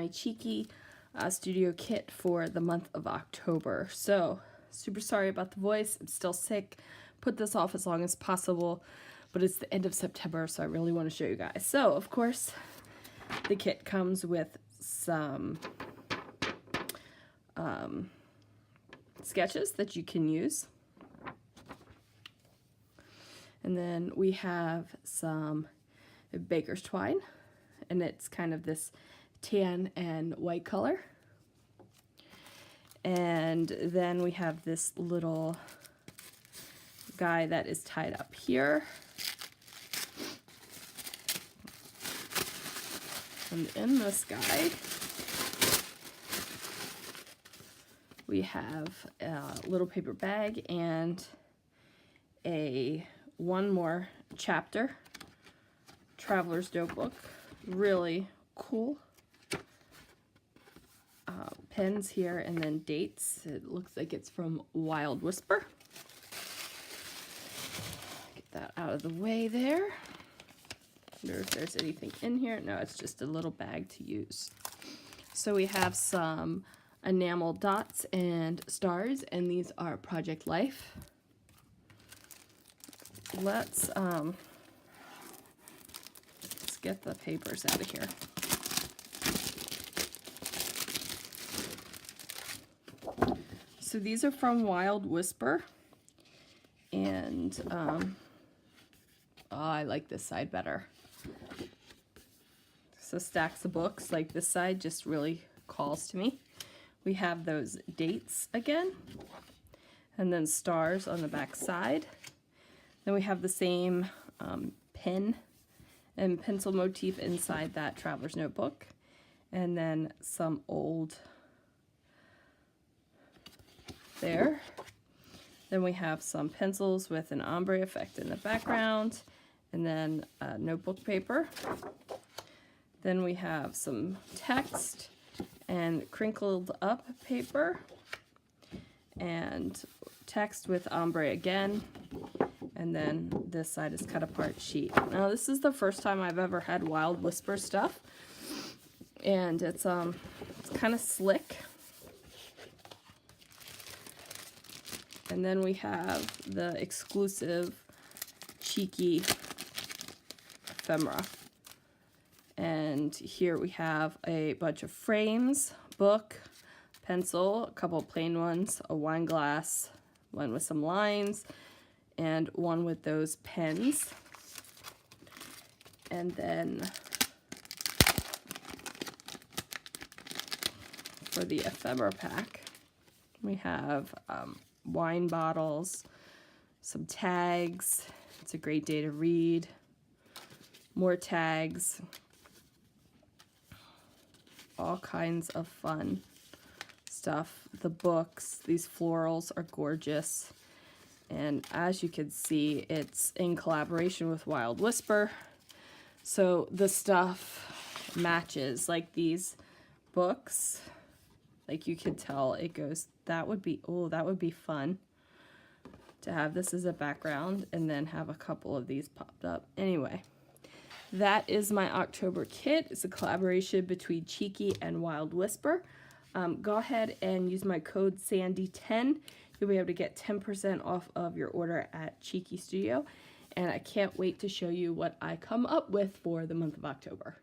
my Cheeky Studio kit for the month of October. So, super sorry about the voice. I'm still sick. Put this off as long as possible, but it's the end of September, so I really want to show you guys. So, of course, the kit comes with some sketches that you can use. And then we have some baker's twine, and it's kind of this tan and white color. And then we have this little guy that is tied up here. And in this guide, we have a little paper bag and one more chapter, traveler's notebook. Really cool. Pens here and then dates. It looks like it's from Wild Whisper. Get that out of the way there. Wonder if there's anything in here. No, it's just a little bag to use. So we have some enamel dots and stars, and these are Project Life. Let's get the papers out of here. So these are from Wild Whisper, and oh, I like this side better. So stacks of books, like this side just really calls to me. We have those dates again, and then stars on the back side. Then we have the same pen and pencil motif inside that traveler's notebook, and then some old there. Then we have some pencils with an ombre effect in the background, and then notebook paper. Then we have some text and crinkled up paper, and text with ombre again, and then this side is cut apart sheet. Now this is the first time I've ever had Wild Whisper stuff, and it's kind of slick. And then we have the exclusive Cheeky ephemera. And here we have a bunch of frames, book, pencil, a couple of plain ones, a wine glass, one with some lines, and one with those pens. And then for the ephemera pack, we have wine bottles, some tags. It's a great day to read. More tags. All kinds of fun stuff. The books, these florals are gorgeous. And as you can see, it's in collaboration with Wild Whisper. So the stuff matches, like these books. Like you could tell it goes, that would be fun to have this as a background and then have a couple of these popped up. Anyway, that is my October kit. It's a collaboration between Cheeky and Wild Whisper. Go ahead and use my code Sandy10. You'll be able to get 10% off of your order at Cheeky Studio. And I can't wait to show you what I come up with for the month of October.